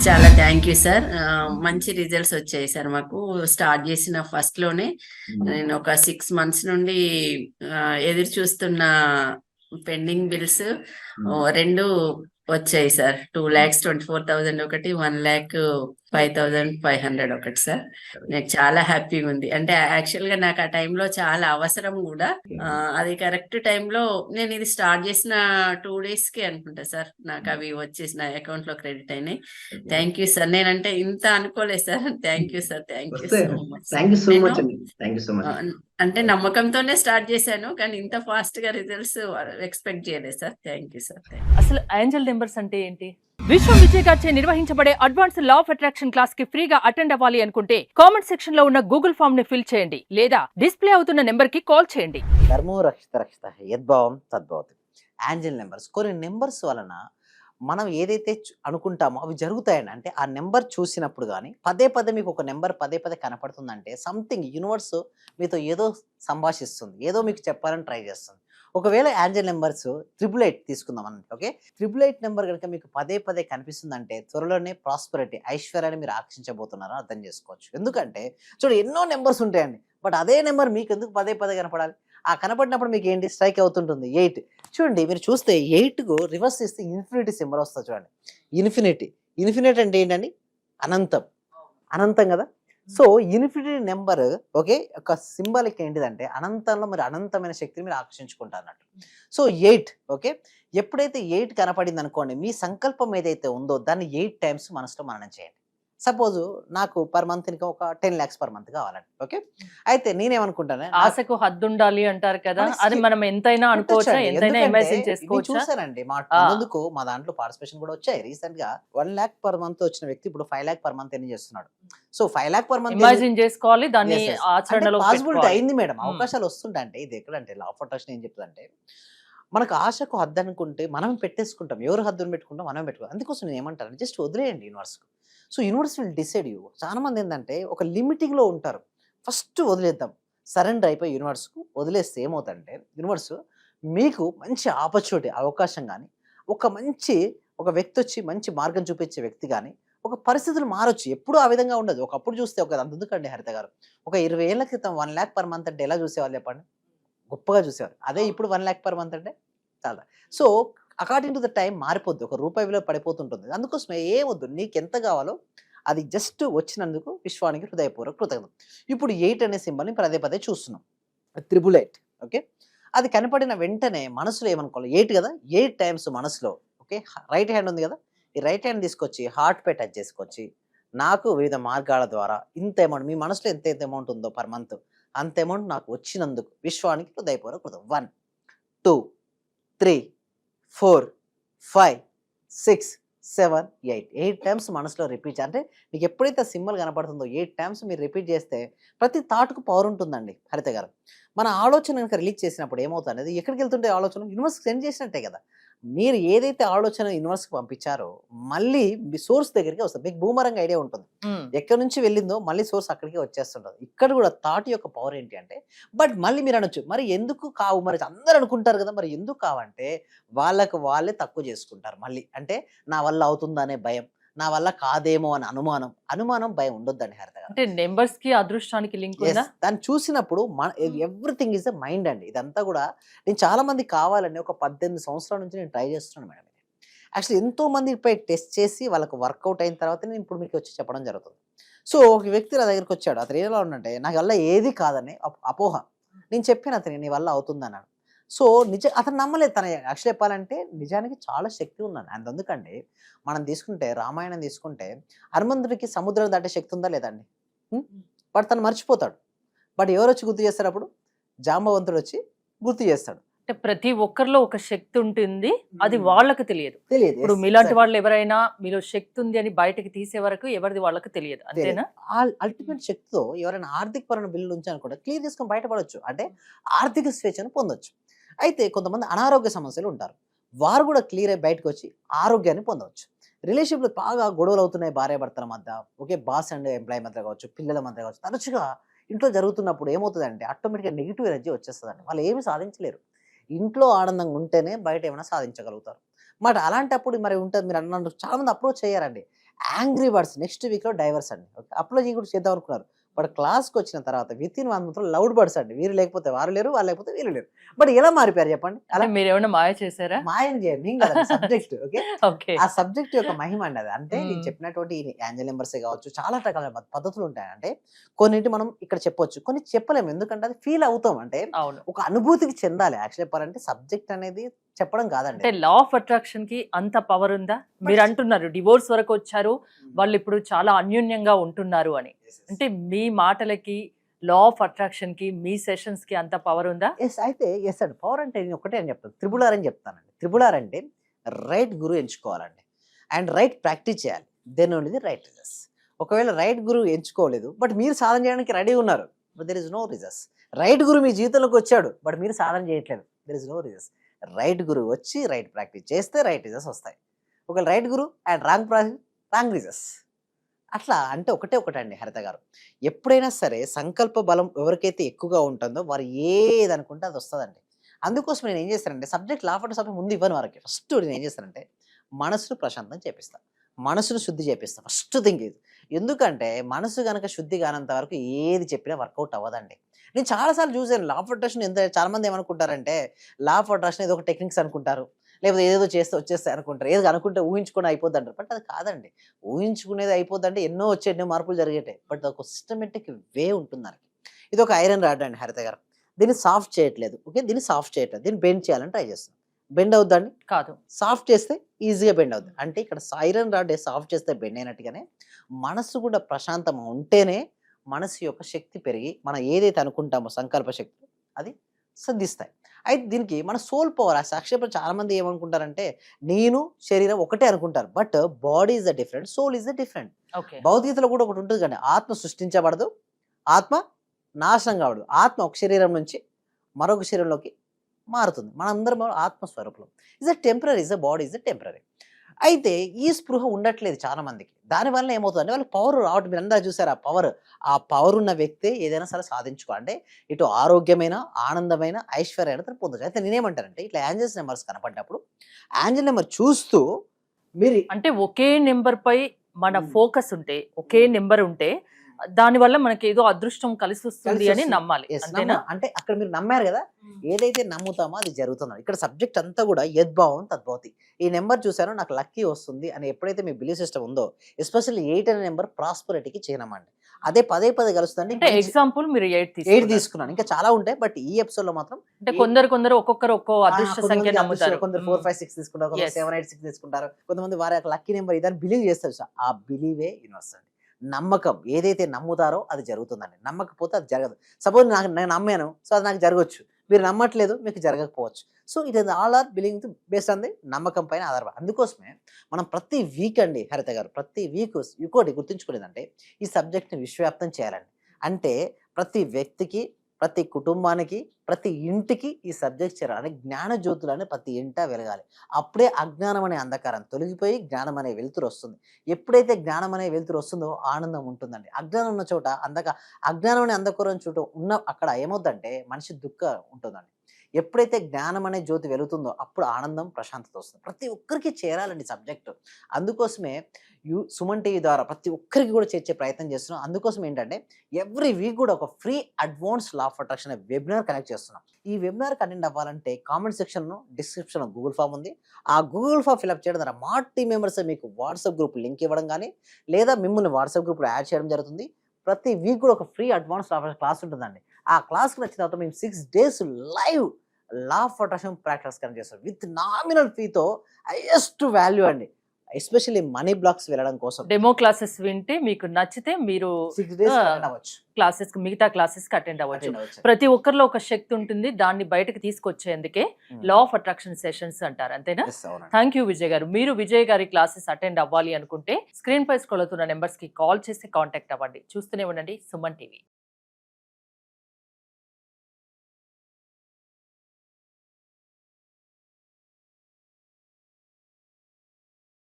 చాలా thank you sir. మంచి results వచ్చాయి సార్ మాకు. స్టార్ట్ చేసిన ఫస్ట్ లోనే నేను ఒక 6 months నుండి ఎదురు చూస్తున్న పెండింగ్ బిల్స్ రెండు వచ్చాయి సార్. 2,24,000 ఒకటి, 1,05,500 ఒకటి సార్. నాకు చాలా హ్యాపీగా ఉంది. అంటే యాక్చువల్ గా నాకు ఆ టైంలో చాలా అవసరం కూడా. అది కరెక్ట్ టైంలో నేను ఇది స్టార్ట్ చేసిన 2 days కి అనుకుంటా సార్ నాకు అవి వచ్చేసి నా అకౌంట్ లో క్రెడిట్ అయినాయి. Thank you sir. నేనంటే ఇంత అనుకోలేదు sir. Thank you sir. Thank you so much. Thank you so నేను మచ్ అండి. Thank you so much. అంటే నమ్మకంతోనే స్టార్ట్ చేశాను, కానీ ఇంత ఫాస్ట్ గా రిజల్ట్స్ ఎక్స్పెక్ట్ చేయలేదు సార్. Thank you sir. అసలు ఏంజల్ నెంబర్స్ అంటే ఏంటి? విశ్వం విజయ్ గారిచే నిర్వహించబడే advance law of attraction class కి ఫ్రీగా అటెండ్ అవ్వాలి అనుకుంటే కామెంట్ సెక్షన్ లో ఉన్న గూగుల్ ఫామ్ ని ఫిల్ చేయండి, లేదా డిస్ప్లే అవుతున్న నెంబర్ కి కాల్ చేయండి. ధర్మో రక్షిత రక్షిత యద్భావం తద్భవతి. ఏంజల్ నెంబర్స్, కొన్ని నెంబర్స్ వలన మనం ఏదైతే అనుకుంటామో అవి జరుగుతాయండి. అంటే ఆ నెంబర్ చూసినప్పుడు కానీ పదే పదే మీకు ఒక నెంబర్ పదే పదే కనపడుతుందంటే సంథింగ్ యూనివర్స్ మీతో ఏదో సంభాషిస్తుంది, ఏదో మీకు చెప్పాలని ట్రై చేస్తుంది. ఒకవేళ ఏంజల్ నెంబర్స్ 888 తీసుకుందాం అన్నట్టు. ఓకే, 888 నెంబర్ కనుక మీకు పదే పదే కనిపిస్తుందంటే త్వరలోనే ప్రాస్పరిటీ, ఐశ్వర్యాన్ని మీరు ఆకర్షించబోతున్నారని అర్థం చేసుకోవచ్చు. ఎందుకంటే చూడండి, ఎన్నో నెంబర్స్ ఉంటాయండి, బట్ అదే నెంబర్ మీకు ఎందుకు పదే పదే కనపడాలి? ఆ కనపడినప్పుడు మీకు ఏంటి స్ట్రైక్ అవుతుంటుంది? 8. చూడండి, మీరు చూస్తే 8కు రివర్స్ ఇస్తే ఇన్ఫినిటీ సింబల్ వస్తుంది. చూడండి, ఇన్ఫినిటీ. ఇన్ఫినిటీ అంటే ఏంటండి? అనంతం. అనంతం కదా. సో ఇన్ఫినిటీ నెంబర్ ఓకే ఒక సింబాలిక్ ఏంటిదంటే అనంతంలో మరి అనంతమైన శక్తిని మీరు ఆకర్షించుకుంటారు అన్నట్టు. సో 8 ఓకే, ఎప్పుడైతే 8 కనపడింది అనుకోండి, మీ సంకల్పం ఏదైతే ఉందో దాన్ని 8 times మనసులో మననం చేయండి. సపోజ్ నాకు పర్ మంత్ ఇంకా ఒక 10 lakhs పర్ మంత్ కావాలండి. ఓకే, అయితే నేనేమనుకుంటాను, ఆశకు హద్దు ఉండాలి అంటారు కదా, అది మనం ఎంతైనా అనుకోవచ్చా, ఎంతైనా ఇమాజిన్ చేసుకోవచ్చా? చూసానండి ముందుకు మా దాంట్లో పార్టిసిపేషన్ కూడా వచ్చాయి. రీసెంట్ గా 1 lakh పర్ మంత్ వచ్చిన వ్యక్తి ఇప్పుడు 5 lakh పర్ మంత్ ఎన్ని చేస్తున్నాడు. So 5 lakh per month imagine చేసుకోవాలి, దాన్ని ఆచరణలో పాసిబిలిటీ అయింది మేడం. అవకాశాలు వస్తుంటే ఇది ఎక్కడంటే లా ఆఫ్ అట్రాక్షన్ ఏం చెప్తుందంటే, మనకు ఆశకు హద్దు అనుకుంటే మనం పెట్టేసుకుంటాం. ఎవరు హద్దును పెట్టుకుంటాం? మనం పెట్టుకుంటాం. అందుకోసం నేను ఏమంటాను, జస్ట్ వదిలేయండి universe. So universe will decide you. చాలా మంది ఏంటంటే ఒక లిమిటింగ్లో ఉంటారు. ఫస్ట్ వదిలేద్దాం, సరెండర్ అయిపోయి యూనివర్స్కు వదిలేస్తే ఏమవుతుందంటే యూనివర్స్ మీకు మంచి ఆపర్చునిటీ, అవకాశం కానీ ఒక వ్యక్తి వచ్చి మంచి మార్గం చూపించే వ్యక్తి కానీ ఒక పరిస్థితులు మారొచ్చు. ఎప్పుడు ఆ విధంగా ఉండదు. ఒకప్పుడు చూస్తే అందుకండి హరిత గారు ఒక 20 ఏళ్ల క్రితం 1 lakh పర్ మంత్ అంటే ఎలా చూసేవాళ్ళు చెప్పండి? గొప్పగా చూసేవారు. అదే ఇప్పుడు 1 lakh పర్ మంత్ అంటే చాలా. So according to the time మారిపోద్ది, ₹1 విలువ పడిపోతుంటుంది. అందుకోసమే ఏమొద్దు, నీకు ఎంత కావాలో అది జస్ట్ వచ్చినందుకు విశ్వానికి హృదయపూర్వక కృతజ్ఞతలు. ఇప్పుడు 8 అనే సింబల్ని పదే పదే చూస్తున్నాం, 888. ఓకే, అది కనపడిన వెంటనే మనసులో ఏమనుకోవాలి? 8 కదా, 8 times మనసులో. ఓకే, రైట్ హ్యాండ్ ఉంది కదా, ఈ రైట్ హ్యాండ్ తీసుకొచ్చి హార్ట్ పై టచ్ చేసుకొచ్చి, నాకు వివిధ మార్గాల ద్వారా ఇంత అమౌంట్, మీ మనసులో ఎంత అమౌంట్ ఉందో పర్ మంత్ అంత అమౌంట్ నాకు వచ్చినందుకు విశ్వానికి హృదయపూర్వక కృతజ్ఞతలు. 1 2 3 4 5 6 7 8 times మనసులో రిపీట్. అంటే మీకు ఎప్పుడైతే సింబల్ కనపడుతుందో 8 times మీరు రిపీట్ చేస్తే ప్రతి థాట్కు పవర్ ఉంటుందండి హరిత గారు. మన ఆలోచన కనుక రిలీజ్ చేసినప్పుడు ఏమవుతుంది అనేది, ఎక్కడికి వెళ్తుంటే ఆలోచన యూనివర్స్కి సెండ్ చేసినట్టే కదా. మీరు ఏదైతే ఆలోచన యూనివర్స్కి పంపించారో మళ్ళీ మీ సోర్స్ దగ్గరికి వస్తుంది. మీకు బూమరంగ్ ఐడియా ఉంటుంది, ఎక్కడి నుంచి వెళ్ళిందో మళ్ళీ సోర్స్ అక్కడికి వచ్చేస్తుంటుంది. ఇక్కడ కూడా థాట్ యొక్క పవర్ ఏంటి అంటే, బట్ మళ్ళీ మీరు అనొచ్చు, మరి ఎందుకు కావు? మరి అందరూ అనుకుంటారు కదా, మరి ఎందుకు కావంటే వాళ్ళకు వాళ్ళే తక్కువ చేసుకుంటారు మళ్ళీ. అంటే నా వల్ల అవుతుందా అనే భయం, నా వల్ల కాదేమో అని అనుమానం భయం ఉండొద్దండి హరిత గారు. అంటే నెంబర్స్ కి అదృష్టానికి లింక్ ఉందా? దాన్ని చూసినప్పుడు ఎవ్రీథింగ్ ఈజ్ ద మైండ్ అండి. ఇదంతా కూడా నేను చాలా మంది కావాలని ఒక 18 సంవత్సరాల నుంచి నేను ట్రై చేస్తున్నాను మేడం. యాక్చువల్లీ ఎంతో మందిపై టెస్ట్ చేసి వాళ్ళకి వర్కౌట్ అయిన తర్వాత నేను ఇప్పుడు మీకు వచ్చి చెప్పడం జరుగుతుంది. సో ఒక వ్యక్తి నా దగ్గరికి వచ్చాడు, అతను ఎలా ఉందంటే నాకు వల్ల ఏది కాదని అపోహ. నేను చెప్పాను అతని నీ వల్ల అవుతుందన్నాడు. సో అతను నమ్మలేదు. తన యాక్చువల్ చెప్పాలంటే నిజానికి చాలా శక్తి ఉందండి. అండ్ ఎందుకంటే మనం తీసుకుంటే రామాయణం తీసుకుంటే హనుమంతుడికి సముద్రం దాటే శక్తి ఉందా లేదండి? బట్ తను మర్చిపోతాడు. బట్ ఎవరు వచ్చి గుర్తు చేస్తారు? అప్పుడు జాంబవంతుడు వచ్చి గుర్తు చేస్తాడు. అంటే ప్రతి ఒక్కరిలో ఒక శక్తి ఉంటుంది, అది వాళ్ళకి తెలియదు. ఇప్పుడు మీలాంటి వాళ్ళు ఎవరైనా మీలో శక్తి ఉంది అని బయటకి తీసే వరకు ఎవరిది వాళ్ళకి తెలియదు, అంతేనా? అల్టిమేట్ శక్తితో ఎవరైనా ఆర్థిక పరమైన బిల్లు ఉంచి అనుకుంటే క్లియర్ చేసుకొని బయటపడవచ్చు, అంటే ఆర్థిక స్వేచ్ఛను పొందొచ్చు. అయితే కొంతమంది అనారోగ్య సమస్యలు ఉంటారు, వారు కూడా క్లియర్ అయి బయటకు వచ్చి ఆరోగ్యాన్ని పొందవచ్చు. రిలేషన్షిప్లో బాగా గొడవలు అవుతున్నాయి భార్య భర్తల మధ్య, ఓకే, బాస్ అండ్ ఎంప్లాయీ మధ్య కావచ్చు, పిల్లల మధ్య కావచ్చు, తరచుగా ఇంట్లో జరుగుతున్నప్పుడు ఏమవుతుందంటే ఆటోమేటిక్గా నెగిటివ్ ఎనర్జీ వచ్చేస్తుందండి. వాళ్ళు ఏమి సాధించలేరు. ఇంట్లో ఆనందంగా ఉంటేనే బయట ఏమైనా సాధించగలుగుతారు. అలాంటప్పుడు మరి ఉంటుంది, మీరు అన్నట్టు చాలా మంది అప్రోచ్ చేయారండి. యాంగ్రీ బర్డ్స్ నెక్స్ట్ వీక్లో డైవర్స్ అండి. ఓకే, అప్లోజీ కూడా చేద్దాం అనుకున్నారు. బట్ క్లాస్కి వచ్చిన తర్వాత విత్ ఇన్ 1 మంత్లో లౌడ్ బర్డ్స్ అండి. వీరు లేకపోతే వారు లేరు, వాళ్ళు లేకపోతే వీళ్ళు లేరు. బట్ ఎలా మారిపోయారు చెప్పండి? అలా అంటే మీరేమన్నా మాయ చేశారా? మాయం చేయండి నేను కదా సబ్జెక్ట్. Okay, okay. ఆ సబ్జెక్ట్ యొక్క మహిమ అండి అది. అంటే నేను చెప్పినటువంటి ఏంజల్ నెంబర్సే కావచ్చు, చాలా రకాల పద్ధతులు ఉంటాయి. అంటే కొన్నింటి మనం ఇక్కడ చెప్పొచ్చు, కొన్ని చెప్పలేము. ఎందుకంటే అది ఫీల్ అవుతాం. అంటే అవును. ఒక అనుభూతికి చెందాలి. యాక్చువల్లీ చెప్పాలంటే సబ్జెక్ట్ అనేది చెప్పడం కాదండి. అంటే లా ఆఫ్ అట్రాక్షన్ కి అంత పవర్ ఉందా? మీరు అంటున్నారు డివోర్స్ వరకు వచ్చారు, వాళ్ళు ఇప్పుడు చాలా అన్యోన్యంగా ఉంటున్నారు అని. అంటే మీ మాటలకి లా ఆఫ్ అట్రాక్షన్ కి మీ సెషన్స్ కి అంత పవర్ ఉందా? అయితే ఎస్ అండి. పవర్ అంటే నేను ఒకటే అని చెప్తాను, త్రిబుల్ ఆర్ అని చెప్తానండి. త్రిబుల్ ఆర్ అంటే రైట్ గురువు ఎంచుకోవాలండి అండ్ రైట్ ప్రాక్టీస్ చేయాలి. Then only right results. ఒకవేళ రైట్ గురువు ఎంచుకోలేదు బట్ మీరు సాధన చేయడానికి రెడీ ఉన్నారు, but there is no results. Right గురువు మీ జీవితంలోకి వచ్చాడు బట్ మీరు సాధన చేయట్లేదు, there is no results. Right గురువు వచ్చి రైట్ ప్రాక్టీస్ చేస్తే రైట్ రిజల్ట్స్ వస్తాయి. ఒకవేళ రైట్ గురువు and wrong practice, wrong results. అట్లా అంటే ఒకటండి హరిత గారు, ఎప్పుడైనా సరే సంకల్ప బలం ఎవరికైతే ఎక్కువగా ఉంటుందో వారు ఏది అనుకుంటే అది వస్తుందండి. అందుకోసం నేను ఏం చేస్తానంటే సబ్జెక్ట్ లా ఆఫ్ అట్రాక్షన్ ముందు ఇవ్వను వారికి. ఫస్ట్ నేను ఏం చేస్తానంటే మనసును ప్రశాంతం చేపిస్తాను, మనసును శుద్ధి చేపిస్తాను. ఫస్ట్ థింగ్ ఇది. ఎందుకంటే మనసు కనుక శుద్ధి కానంత వరకు ఏది చెప్పినా వర్కౌట్ అవ్వదండి. నేను చాలాసార్లు చూసాను లా ఆఫ్ అట్రాక్షన్. చాలా మంది ఏమనుకుంటారంటే లా ఆఫ్ అట్రాక్షన్ ఏదో ఒక టెక్నిక్స్ అనుకుంటారు, లేకపోతే ఏదో చేస్తే వచ్చేస్తాయి అనుకుంటారు, ఏదో అనుకుంటే ఊహించుకొని అయిపోద్ది అంటారు. బట్ అది కాదండి. ఊహించుకునేది అయిపోద్దంటే ఎన్నో మార్పులు జరిగేటాయి. బట్ ఒక సిస్టమేటిక్ వే ఉంటుంది దానికి. ఇది ఒక ఐరన్ రాడ్ అండి హరిత గారు. దీన్ని సాఫ్ట్ చేయట్లేదు. ఓకే, దీన్ని సాఫ్ట్ చేయట్లేదు, దీన్ని బెండ్ చేయాలని ట్రై చేస్తున్నాం. బెండ్ అవుద్దండి? కాదు. సాఫ్ట్ చేస్తే ఈజీగా బెండ్ అవుద్ది. అంటే ఇక్కడ ఐరన్ రాడ్ సాఫ్ట్ చేస్తే బెండ్ అయినట్టుగానే మనసు కూడా ప్రశాంతం ఉంటేనే మనసు యొక్క శక్తి పెరిగి మనం ఏదైతే అనుకుంటామో సంకల్ప శక్తి అది సిద్ధిస్తాయి. అయితే దీనికి మన సోల్ పవర్, ఆ సాక్షిపై చాలా మంది ఏమనుకుంటారంటే నేను శరీరం ఒకటే అనుకుంటారు. But body is the different, soul is the different. Okay. భౌతికతలో కూడా ఒకటి ఉంటుంది కానీ ఆత్మ సృష్టించబడదు, ఆత్మ నాశనం కావడదు. ఆత్మ ఒక శరీరం నుంచి మరొక శరీరంలోకి మారుతుంది. మనందరం ఆత్మస్వరూపం. Is a temporary, is a body is a temporary. అయితే ఈ స్పృహ ఉండట్లేదు చాలా మందికి. దానివల్ల ఏమవుతుందంటే వాళ్ళకి పవర్ రావడం. మీరు అందరూ చూసారు ఆ పవర్ ఉన్న వ్యక్తే ఏదైనా సరే సాధించుకోవాలంటే ఇటు ఆరోగ్యమైన, ఆనందమైన, ఐశ్వర్యాన్ని తను పొందొచ్చు. అయితే నేనేమంటానంటే ఇట్లా ఏంజల్స్ నెంబర్స్ కనపడినప్పుడు ఏంజల్ నెంబర్ చూస్తూ మీరు అంటే ఒకే నెంబర్ పై మన ఫోకస్ ఉంటే, ఒకే నెంబర్ ఉంటే దాని వల్ల మనకి ఏదో అదృష్టం కలిసి వస్తుంది అని నమ్మాలి. అంతేనా? అంటే అక్కడ మీరు నమ్మారు కదా, ఏదైతే నమ్ముతామో అది జరుగుతుంది. ఇక్కడ సబ్జెక్ట్ అంతా కూడా యద్భావం తద్భవతి. ఈ నెంబర్ చూసానో నాకు లక్కీ వస్తుంది అని ఎప్పుడైతే మీ బిలీఫ్ సిస్టమ్ ఉందో, ఎస్పెషల్లీ 8 అనే నెంబర్ ప్రాస్పరిటీకి చిహ్నమండి. అదే పదే కలుస్తుంది. అంటే ఎగ్జాంపుల్ మీరు 8 తీసుకున్నాను. ఇంకా చాలా ఉంటాయి బట్ ఈ ఎపిసోడ్ లో మాత్రం అంటే కొందరు ఒక్కొక్కరు ఒక్కో అదృష్ట సంఖ్య నమ్ముతారు. కొందరు 4, 5, 6 తీసుకుంటారు, కొందరు 7, 8, 6 తీసుకుంటారు. కొంతమంది వారి లక్కీ నెంబర్ ఇదని బిలీవ్ చేస్తారు. ఆ బిలీవే యూనివర్స్ అండి. నమ్మకం, ఏదైతే నమ్ముతారో అది జరుగుతుందండి. నమ్మకపోతే అది జరగదు. సపోజ్ నేను నమ్మాను, సో అది నాకు జరగవచ్చు. మీరు నమ్మట్లేదు, మీకు జరగకపోవచ్చు. So it is all are believing based on the నమ్మకం పైన ఆధారపడి. అందుకోసమే మనం ప్రతి వీక్ అండి హరిత గారు, ప్రతి వీక్ ఇంకోటి గుర్తుంచుకోలేదంటే ఈ సబ్జెక్ట్ని విశ్వవ్యాప్తం చేయాలండి. అంటే ప్రతి వ్యక్తికి, ప్రతి కుటుంబానికి, ప్రతి ఇంటికి ఈ సబ్జెక్ట్ చేరాలి. జ్ఞాన జ్యోతులని ప్రతి ఇంట వెలగాలి. అప్పుడే అజ్ఞానం అనే అంధకారం తొలగిపోయి జ్ఞానం అనే వెలుతురు వస్తుంది. ఎప్పుడైతే జ్ఞానం అనే వెలుతురు వస్తుందో ఆనందం ఉంటుందండి. అజ్ఞానం ఉన్న చోట అజ్ఞానం అనే అంధకారం చోట అక్కడ ఏమవుతుందంటే మనిషి దుఃఖం ఉంటుందండి. ఎప్పుడైతే జ్ఞానం అనే జ్యోతి వెలుగుతుందో అప్పుడు ఆనందం, ప్రశాంతత వస్తుంది. ప్రతి ఒక్కరికి చేరాలండి సబ్జెక్టు. అందుకోసమే సుమన్ టీవీ ద్వారా ప్రతి ఒక్కరికి కూడా చేర్చే ప్రయత్నం చేస్తున్నాం. అందుకోసం ఏంటంటే ఎవ్రీ వీక్ కూడా ఒక free advance law of attraction అనే వెబినార్ కనెక్ట్ చేస్తున్నాం. ఈ వెబినార్ అటెండ్ అవ్వాలంటే కామెంట్ సెక్షన్లో, డిస్క్రిప్షన్లో గూగుల్ ఫామ్ ఉంది. ఆ గూగుల్ ఫామ్ ఫిల్అప్ చేయడం ద్వారా మా టీం మెంబర్స్ మీకు వాట్సాప్ గ్రూప్ లింక్ ఇవ్వడం కానీ, లేదా మిమ్మల్ని వాట్సాప్ గ్రూప్లో యాడ్ చేయడం జరుగుతుంది. ప్రతి వీక్ కూడా ఒక free advance law of class ఉంటుందండి. ఆ క్లాస్కి నచ్చిన తర్వాత మేము 6 days live law of attraction practice connect చేస్తాం విత్ నామినల్ ఫీతో హైయెస్ట్ వాల్యూ అండి. ఎస్పెషల్లీ మనీ బ్లాక్స్ వెళ్ళడం కోసం డెమో క్లాసెస్ వింటే మీకు నచ్చితే మీరు 6 days అవ్వచ్చు, మిగతా క్లాసెస్ కి అటెండ్ అవ్వచ్చు. ప్రతి ఒక్కరిలో ఒక శక్తి ఉంటుంది, దాన్ని బయటకు తీసుకొచ్చేందుకే లా ఆఫ్ అట్రాక్షన్ సెషన్స్ అంటారు. అంతేనా? థ్యాంక్ యూ విజయ్ గారు. మీరు విజయ్ గారి క్లాసెస్ అటెండ్ అవ్వాలి అనుకుంటే స్క్రీన్ పై స్క్రోల్ అవుతున్న నెంబర్స్ కి కాల్ చేసి కాంటాక్ట్ అవ్వండి. చూస్తూనే ఉండండి సుమన్ టీవీ.